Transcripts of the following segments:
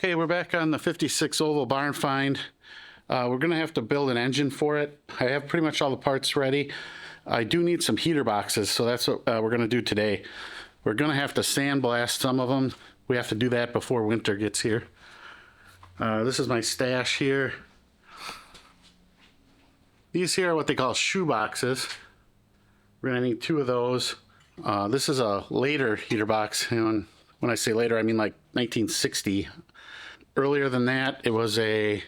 Okay, we're back on the 56 oval barn find. We're gonna have to build an engine for it. I have pretty much all the parts ready. I do need some heater boxes, so that's what we're gonna do today. We're gonna have to sandblast some of them. We have to do that before winter gets here. This is my stash here. These here are what they call shoe boxes. We're gonna need 2 of those. This is a later heater box, and when I say later, I mean like 1960. Earlier than that, it was this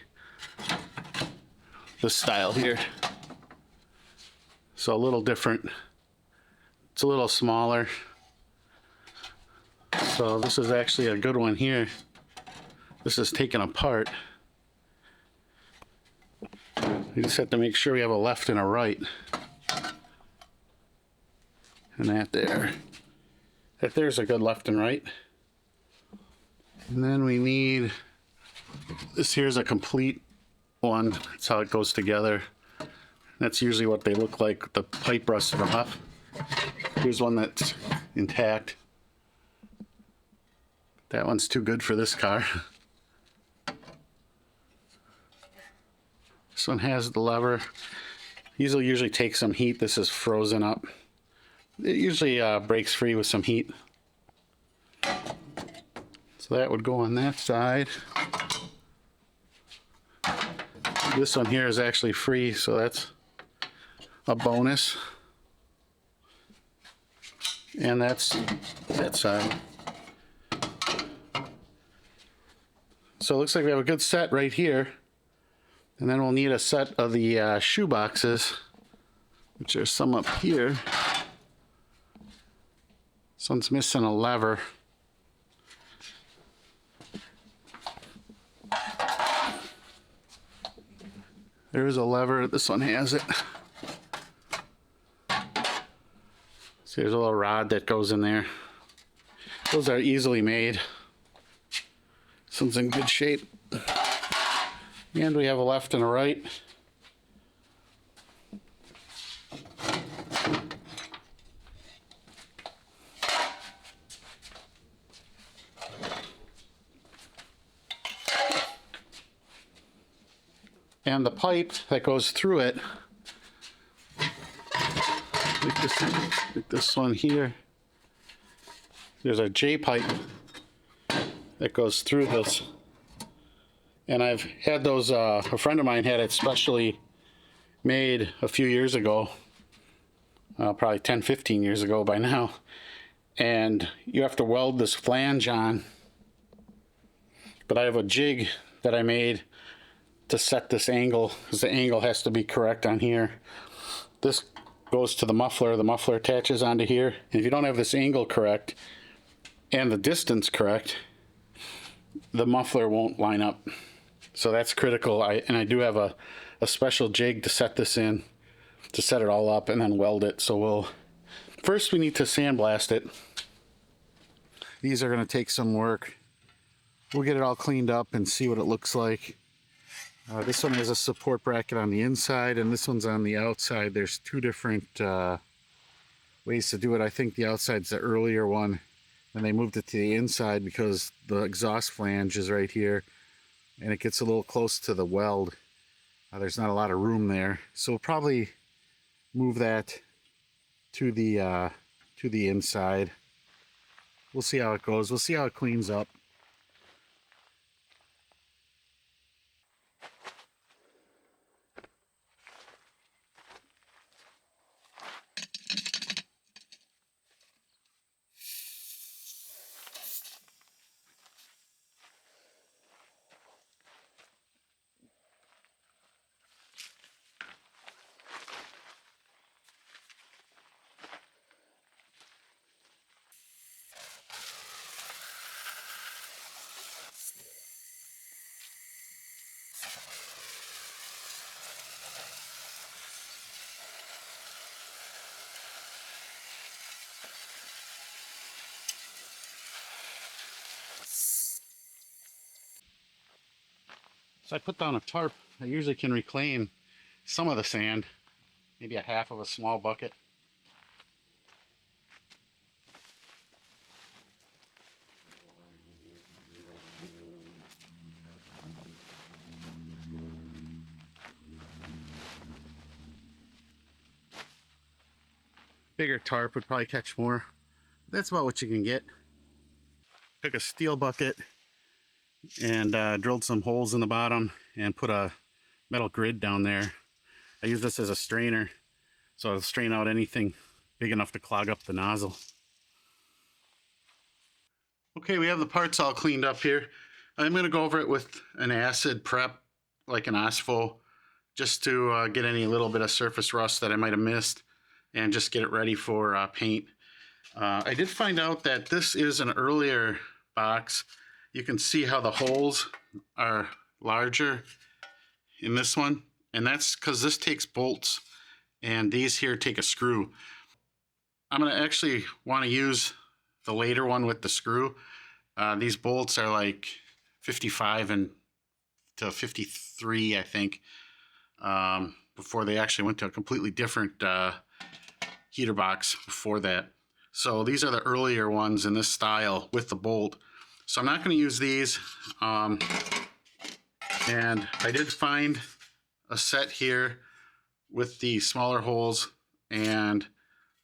style here. So a little different. It's a little smaller. So this is actually a good one here. This is taken apart. You just have to make sure we have a left and a right. And that there's a good left and right. And then we need, this here's a complete one. That's how it goes together. That's usually what they look like, the pipe rusted off. Here's one that's intact. That one's too good for this car. This one has the lever. These will usually take some heat. This is frozen up. It usually breaks free with some heat. So that would go on that side. This one here is actually free, so that's a bonus. And that's that side. So it looks like we have a good set right here. And then we'll need a set of the shoe boxes, which there's some up here. This one's missing a lever. There's a lever. This one has it. See, there's a little rod that goes in there. Those are easily made. This one's in good shape. And we have a left and a right. And the pipe that goes through it, like this one here, there's a J pipe that goes through this. And I've had those, a friend of mine had it specially made a few years ago, probably 10, 15 years ago by now. And you have to weld this flange on. But I have a jig that I made to set this angle, because the angle has to be correct on here. This goes to the muffler attaches onto here, and if you don't have this angle correct and the distance correct, the muffler won't line up. So that's critical. I do have a special jig to set this in, to set it all up and then weld it. So first we need to sandblast it. These are going to take some work. We'll get it all cleaned up and see what it looks like. This one has a support bracket on the inside and this one's on the outside. There's 2 different ways to do it. I think the outside's the earlier one, and they moved it to the inside because the exhaust flange is right here and it gets a little close to the weld. There's not a lot of room there, so we'll probably move that to the inside. We'll see how it goes. We'll see how it cleans up. So I put down a tarp. I usually can reclaim some of the sand, maybe a half of a small bucket. bigger tarp would probably catch more. That's about what you can get. Took a steel bucket and drilled some holes in the bottom and put a metal grid down there. I use this as a strainer, so it'll strain out anything big enough to clog up the nozzle. Okay, we have the parts all cleaned up here. I'm going to go over it with an acid prep, like an OSFO, just to get any little bit of surface rust that I might have missed and just get it ready for paint. I did find out that this is an earlier box. You can see how the holes are larger in this one, and that's because this takes bolts and these here take a screw. I'm going to actually want to use the later one with the screw. These bolts are like 55 and to 53, I think, before they actually went to a completely different heater box before that. So these are the earlier ones in this style with the bolt. So I'm not going to use these. And I did find a set here with the smaller holes and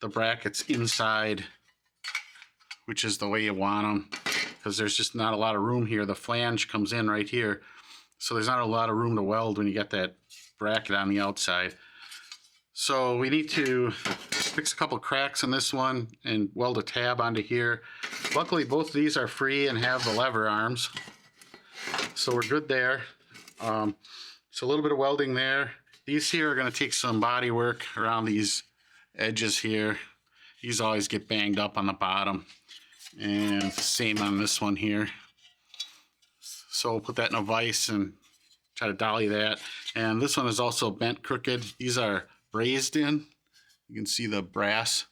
the brackets inside, which is the way you want them, because there's just not a lot of room here. The flange comes in right here, so there's not a lot of room to weld when you get that bracket on the outside. So we need to fix a couple cracks in this one and weld a tab onto here. Luckily both of these are free and have the lever arms, so we're good there. So a little bit of welding there. These here are going to take some body work around these edges here. These always get banged up on the bottom, and same on this one here. So we'll put that in a vise and try to dolly that. And this one is also bent crooked. These are brazed in. You can see the brass.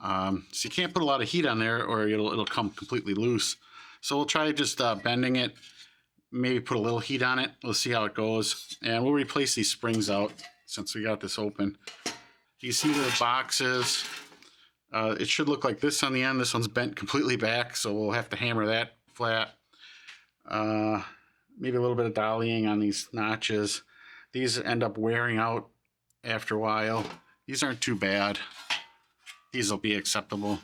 So you can't put a lot of heat on there or it'll come completely loose. So we'll try just bending it, maybe put a little heat on it. We'll see how it goes. And we'll replace these springs out since we got this open. You see the boxes. It should look like this on the end. This one's bent completely back, so we'll have to hammer that flat. Maybe a little bit of dollying on these notches. These end up wearing out after a while. These aren't too bad. These will be acceptable.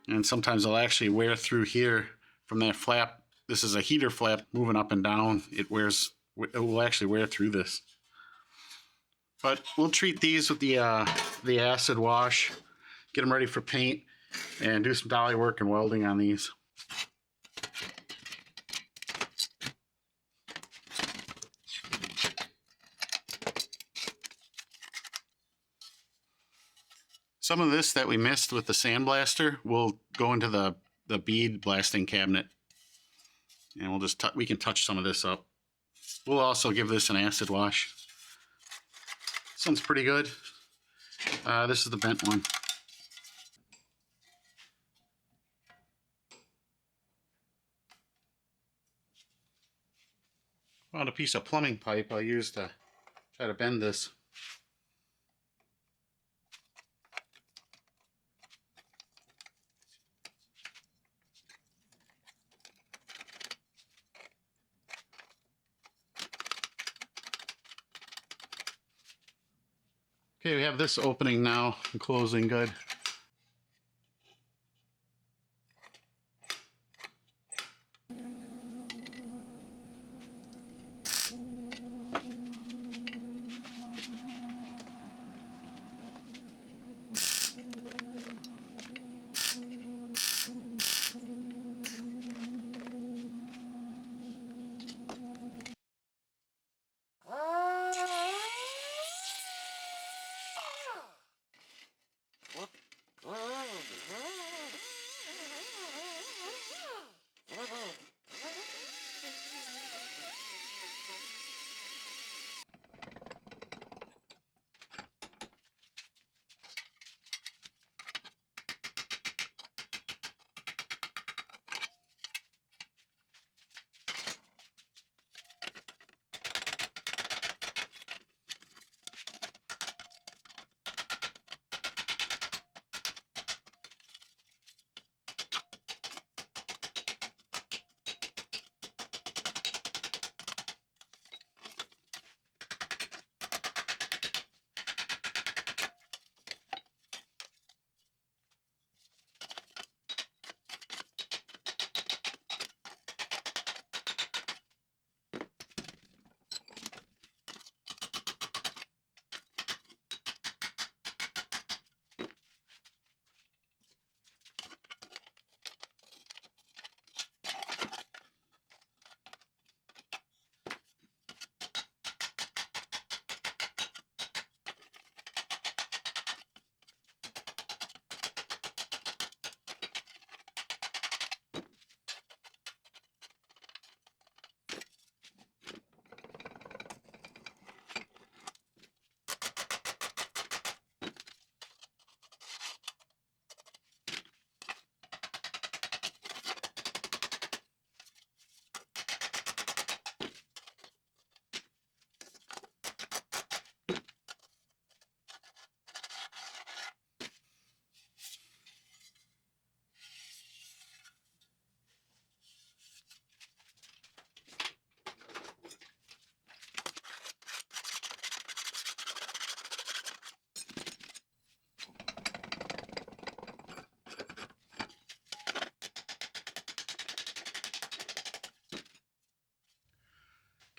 And sometimes they'll actually wear through here from that flap. This is a heater flap moving up and down. It will actually wear through this. But we'll treat these with the acid wash, get them ready for paint, and do some dolly work and welding on these. Some of this that we missed with the sandblaster will go into the bead blasting cabinet, and we'll just we can touch some of this up. We'll also give this an acid wash. This one's pretty good. This is the bent one. Found a piece of plumbing pipe I'll use to try to bend this. Okay, we have this opening now and closing good.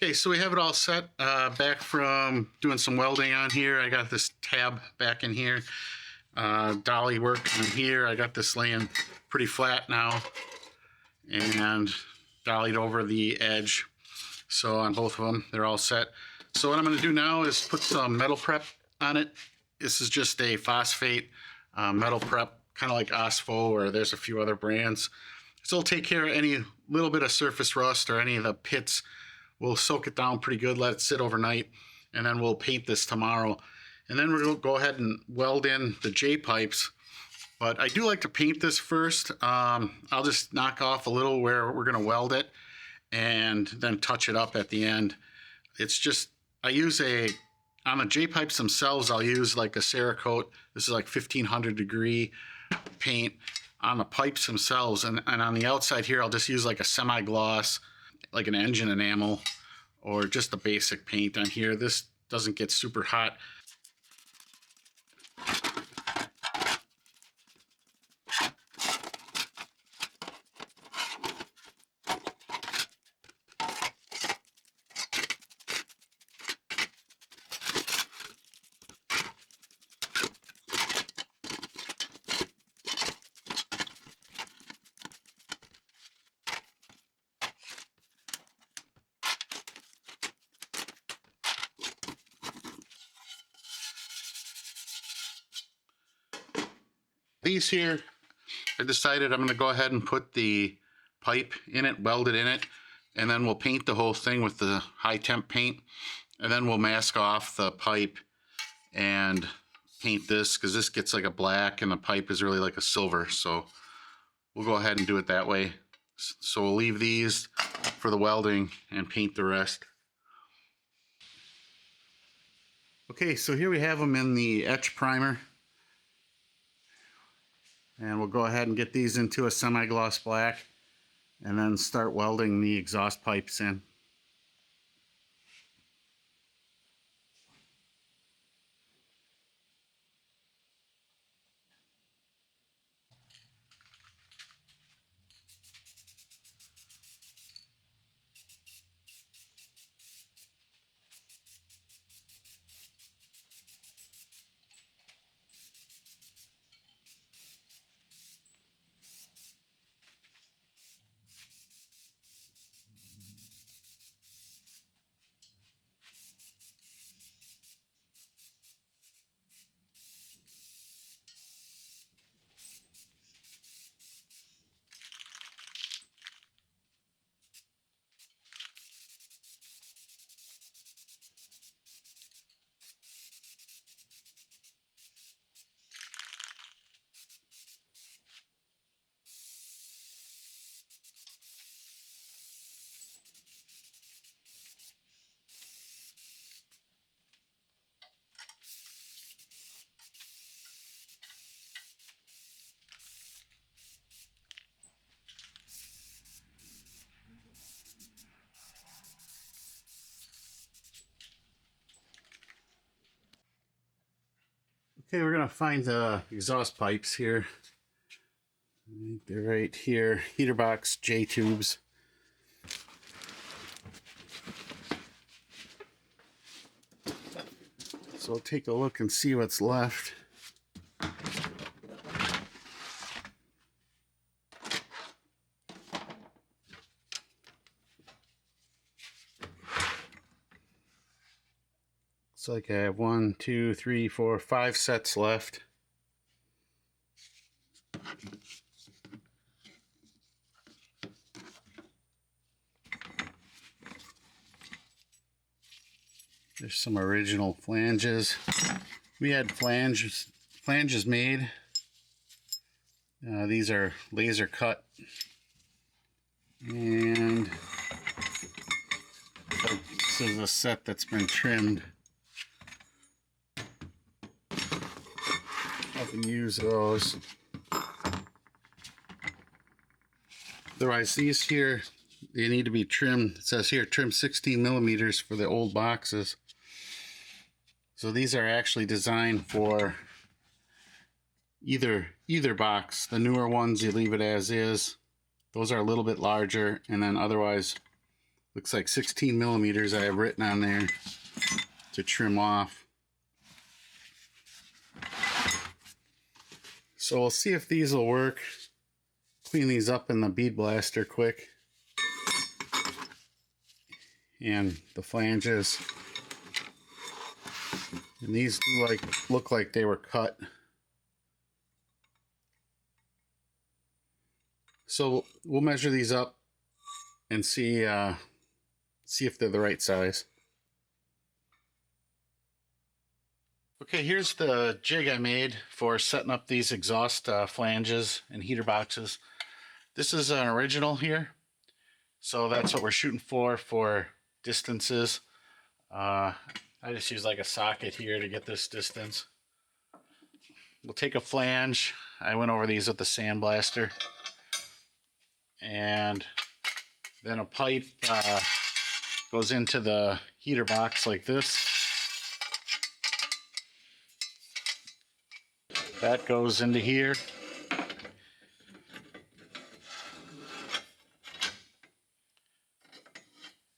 Okay, so we have it all set. Back from doing some welding on here. I got this tab back in here. Dolly work on here. I got this laying pretty flat now. And dollied over the edge. So on both of them, they're all set. So what I'm going to do now is put some metal prep on it. This is just a phosphate metal prep, kind of like Osfo, or there's a few other brands. So it'll take care of any little bit of surface rust or any of the pits. We'll soak it down pretty good, let it sit overnight, and then we'll paint this tomorrow. And then we're going to go ahead and weld in the J-pipes. But I do like to paint this first. I'll just knock off a little where we're going to weld it and then touch it up at the end. It's just, I use on the J-pipes themselves, I'll use like a Cerakote. This is like 1500 degree paint on the pipes themselves. And on the outside here, I'll just use like a semi-gloss, like an engine enamel, or just a basic paint on here. This doesn't get super hot. These here, I decided I'm going to go ahead and put the pipe in it, weld it in it, and then we'll paint the whole thing with the high temp paint, and then we'll mask off the pipe and paint this, because this gets like a black and the pipe is really like a silver. So we'll go ahead and do it that way. So we'll leave these for the welding and paint the rest. Okay, so here we have them in the etch primer. And we'll go ahead and get these into a semi-gloss black and then start welding the exhaust pipes in. Okay, we're gonna find the exhaust pipes here. They're right here, heater box J tubes. So we'll take a look and see what's left. Looks like I have 1, 2, 3, 4, 5 sets left. There's some original flanges. We had flanges made. These are laser cut. And this is a set that's been trimmed. I can use those. Otherwise, these here, they need to be trimmed. It says here, trim 16 millimeters for the old boxes. So these are actually designed for either box. The newer ones, you leave it as is. Those are a little bit larger, and then otherwise, Looks like 16 millimeters I have written on there to trim off. So we'll see if these will work. Clean these up in the bead blaster quick. And the flanges. And these do look like they were cut. So we'll measure these up and see if they're the right size. Okay, here's the jig I made for setting up these exhaust flanges and heater boxes. This is an original here, so that's what we're shooting for distances. I just use like a socket here to get this distance. We'll take a flange. I went over these with the sandblaster. And then a pipe goes into the heater box like this. That goes into here.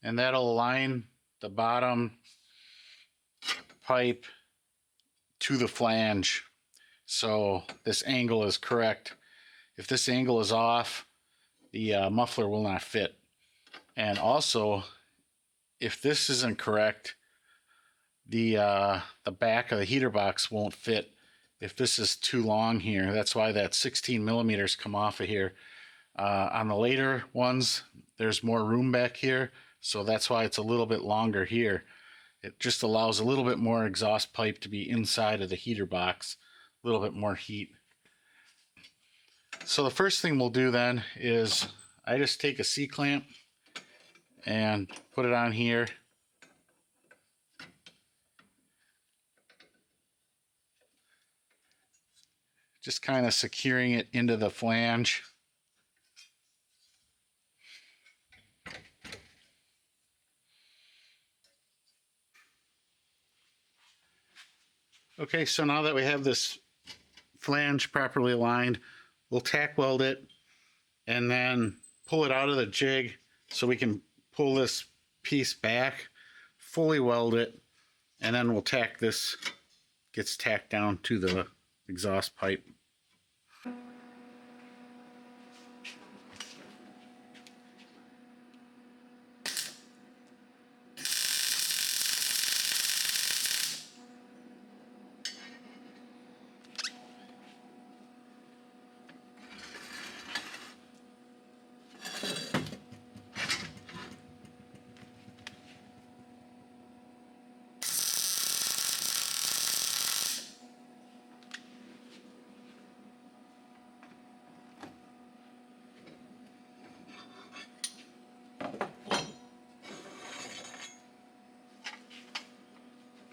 And that'll align the bottom pipe to the flange. So this angle is correct. If this angle is off, the muffler will not fit. And also, if this isn't correct, the back of the heater box won't fit. If this is too long here, that's why that 16 millimeters come off of here. On the later ones, there's more room back here, so that's why it's a little bit longer here. It just allows a little bit more exhaust pipe to be inside of the heater box, a little bit more heat. So the first thing we'll do then is I just take a C-clamp and put it on here. Just kind of securing it into the flange. Okay, so now that we have this flange properly aligned, we'll tack weld it and then pull it out of the jig so we can pull this piece back, fully weld it, and then we'll tack this, gets tacked down to the exhaust pipe.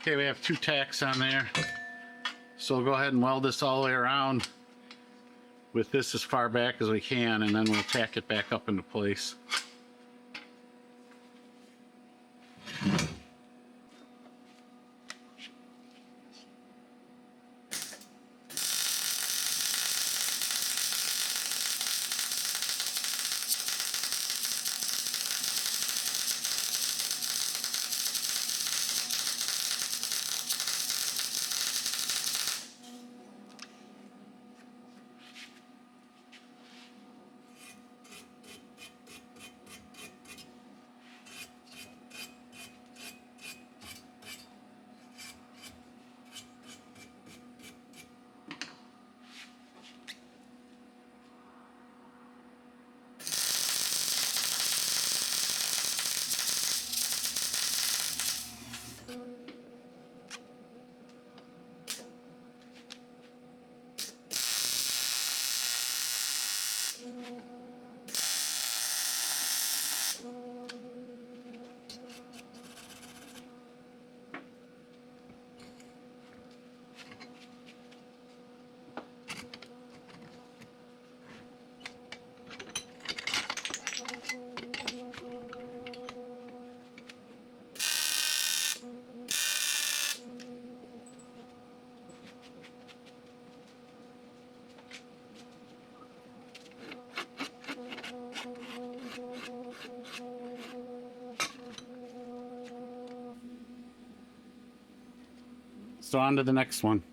Okay, we have 2 tacks on there. So we'll go ahead and weld this all the way around with this as far back as we can, and then we'll tack it back up into place. So on to the next one.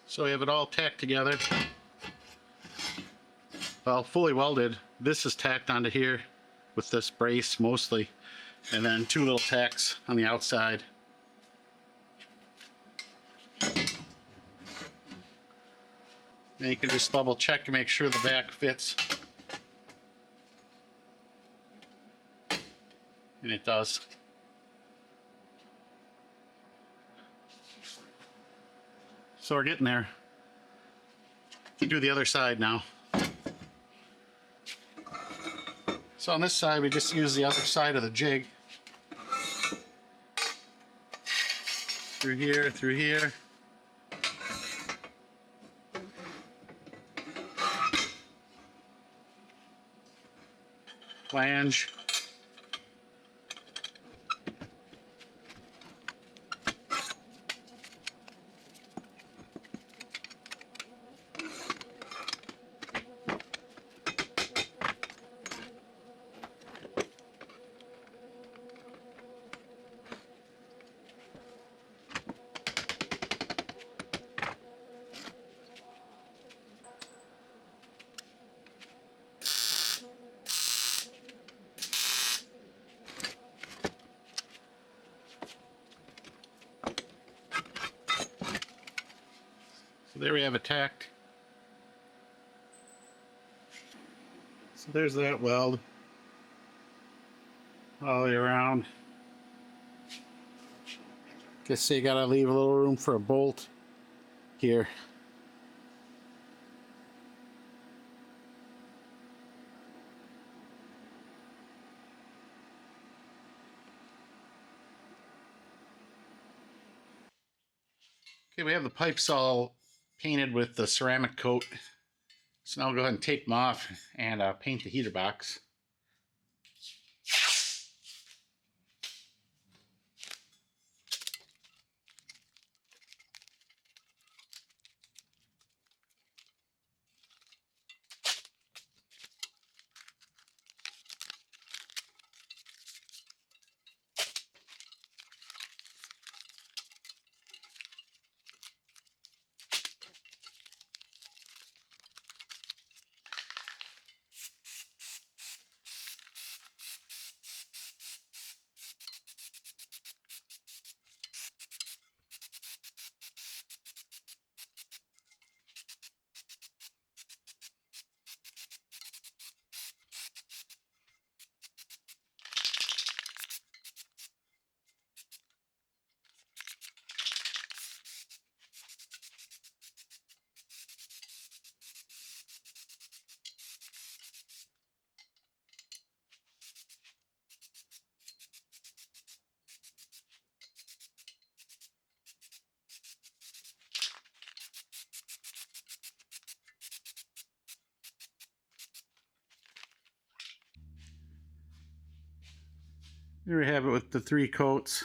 So we have it all tacked together. Well, fully welded. This is tacked onto here with this brace mostly, and then 2 little tacks on the outside. And you can just double check to make sure the back fits. And it does. So we're getting there. Do the other side now. So on this side, we just use the other side of the jig. Through here, through here. Flange. So there we have it tacked. So there's that weld all the way around. Guess you gotta leave a little room for a bolt here. Okay, we have the pipes all painted with the ceramic coat. So now we'll go ahead and take them off and paint the heater box. There we have it with the 3 coats.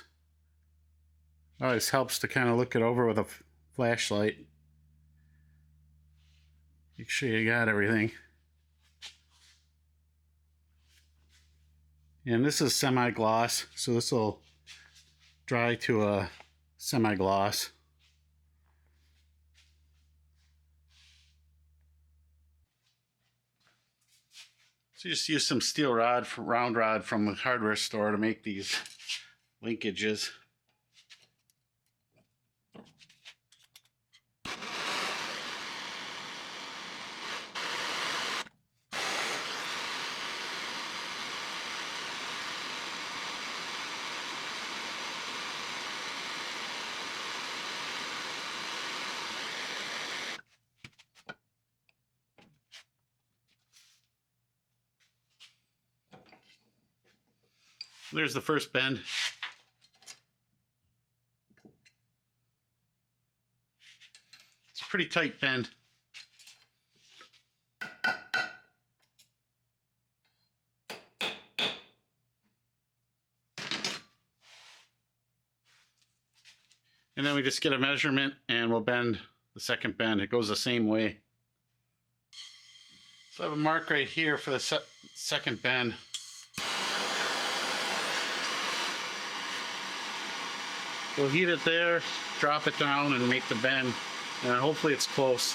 Always helps to kind of look it over with a flashlight. Make sure you got everything. And this is semi-gloss, so this will dry to a semi-gloss. So you just use some steel rod, round rod from the hardware store to make these linkages. There's the first bend. It's a pretty tight bend. And then we just get a measurement and we'll bend the second bend. It goes the same way. So I have a mark right here for the second bend. We'll heat it there, drop it down, and make the bend. And hopefully it's close.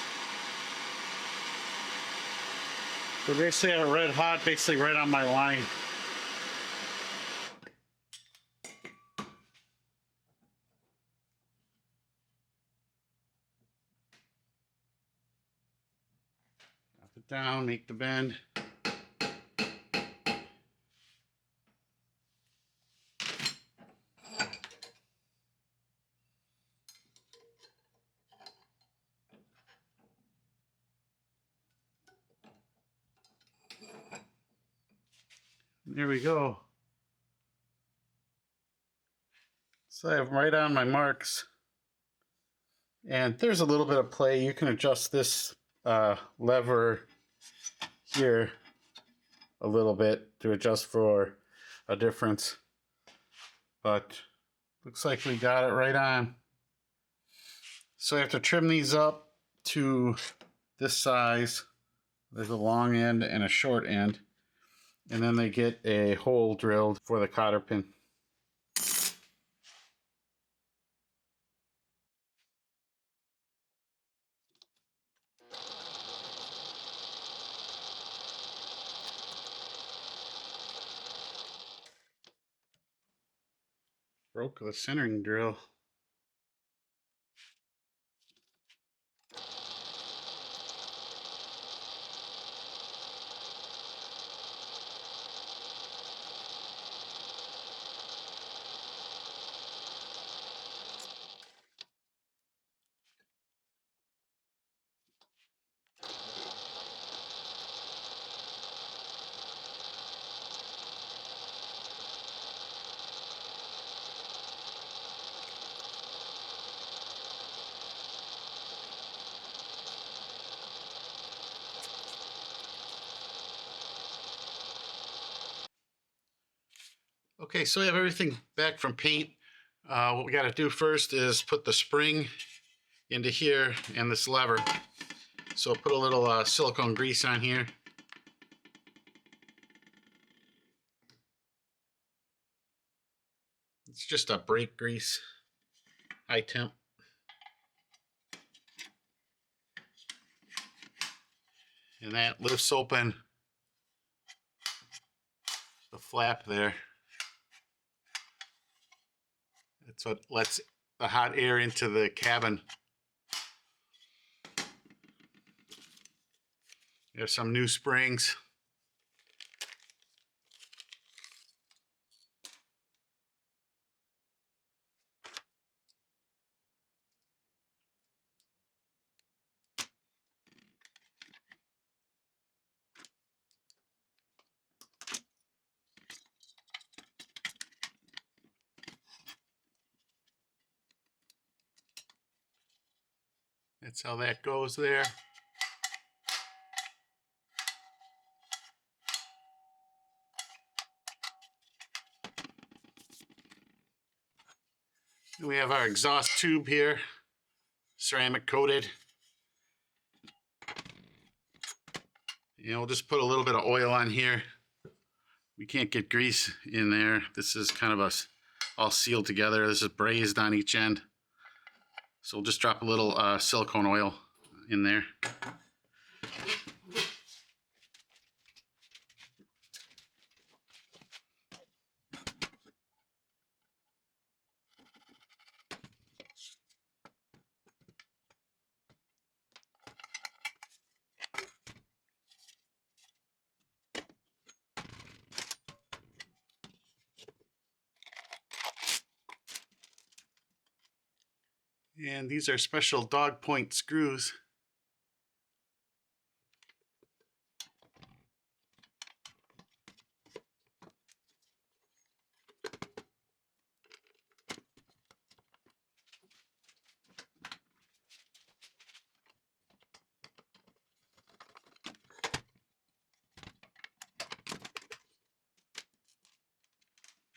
So basically I have it red hot, basically right on my line. Drop it down, make the bend. There we go. So I have right on my marks. And there's a little bit of play. You can adjust this lever here a little bit to adjust for a difference. But looks like we got it right on. So I have to trim these up to this size. There's a long end and a short end. And then they get a hole drilled for the cotter pin. Broke the centering drill. Okay, so we have everything back from paint. What we got to do first is put the spring into here and this lever. So I'll put a little silicone grease on here. It's just a brake grease, high temp. And that lifts open the flap there. That's what lets the hot air into the cabin. There's some new springs. That's how that goes there. And we have our exhaust tube here, ceramic coated. We'll just put a little bit of oil on here. We can't get grease in there. This is kind of all sealed together. This is brazed on each end. So we'll just drop a little silicone oil in there. And these are special dog point screws.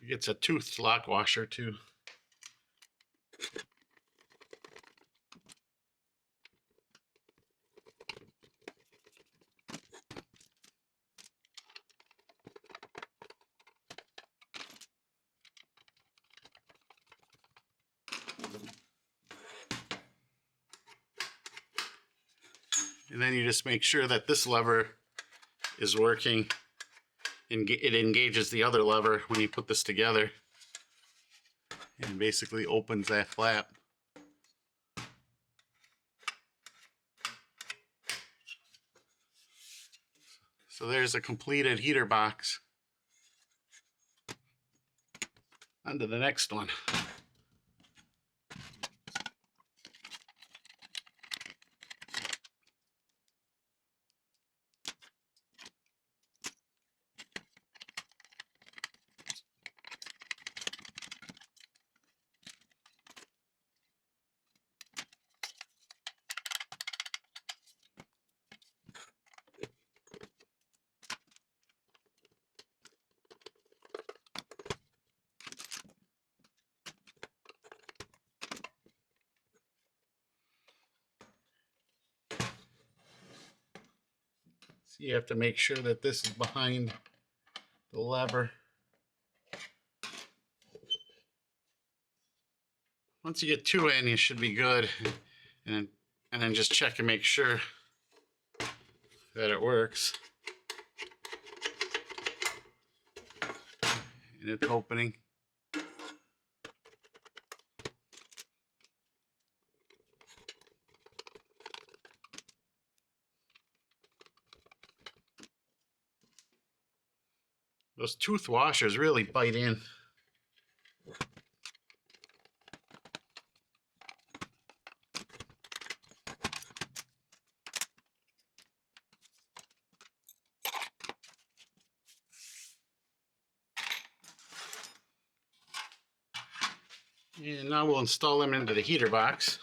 It's a toothed lock washer too. And then you just make sure that this lever is working. It engages the other lever when you put this together and basically opens that flap. So there's a completed heater box. On to the next one. So you have to make sure that this is behind the lever. Once you get two in, you should be good. And then just check and make sure that it works. And it's opening. Those tooth washers really bite in. And now we'll install them into the heater box.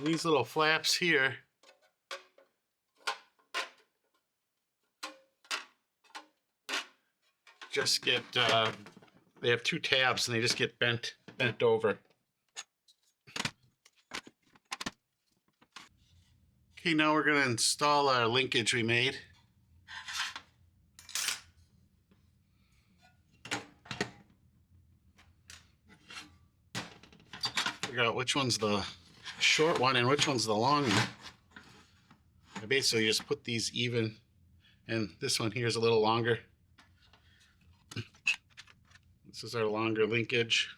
These little flaps here just get, they have two tabs and they just get bent over. Okay, now we're going to install our linkage we made. Figure out which one's the short one and which one's the long one. I basically just put these even, and this one here is a little longer. This is our longer linkage.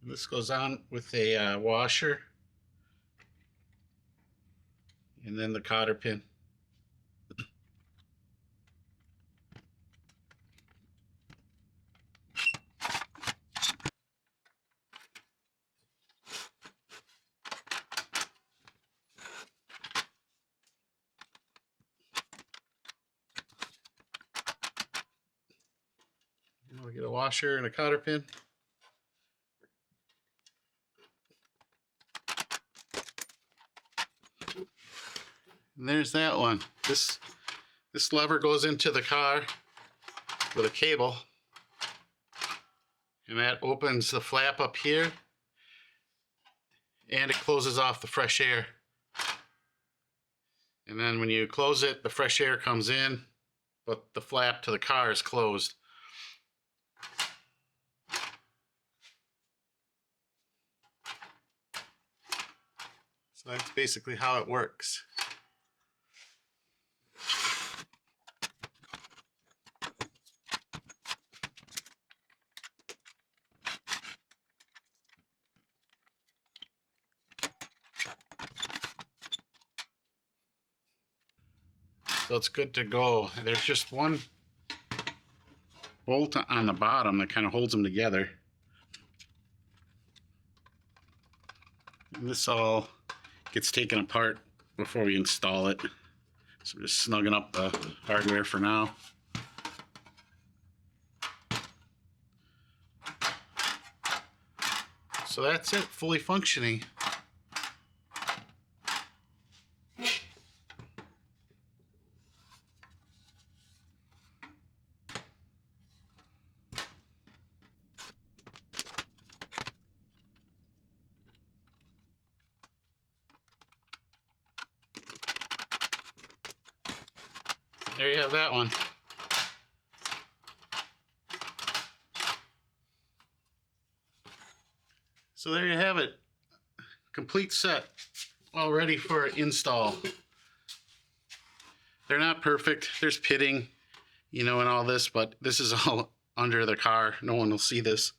And this goes on with a washer and then the cotter pin. We'll get a washer and a cotter pin. And there's that one. This lever goes into the car with a cable, and that opens the flap up here, and it closes off the fresh air. And then when you close it, the fresh air comes in, but the flap to the car is closed. So that's basically how it works. So it's good to go. There's just one bolt on the bottom that kind of holds them together. And this all gets taken apart before we install it. So we're just snugging up the hardware for now. So that's it, fully functioning. There you have that one. So there you have it. Complete set. All ready for install. They're not perfect. There's pitting, you know, and all this, but this is all under the car. No one will see this.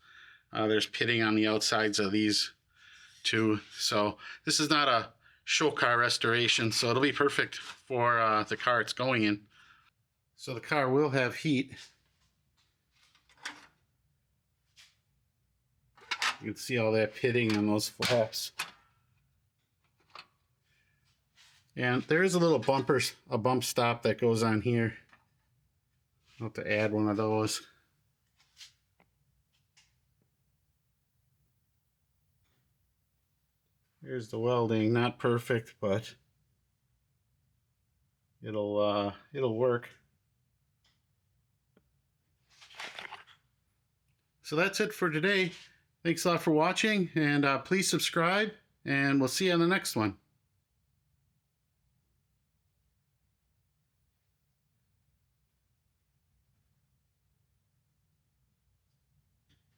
There's pitting on the outsides of these two. So this is not a show car restoration, so it'll be perfect for the car it's going in. So the car will have heat. You can see all that pitting on those flaps. And there is a little a bump stop that goes on here. I'll have to add one of those. Here's the welding, not perfect, but it'll work. So that's it for today. Thanks a lot for watching, and please subscribe, and we'll see you on the next one.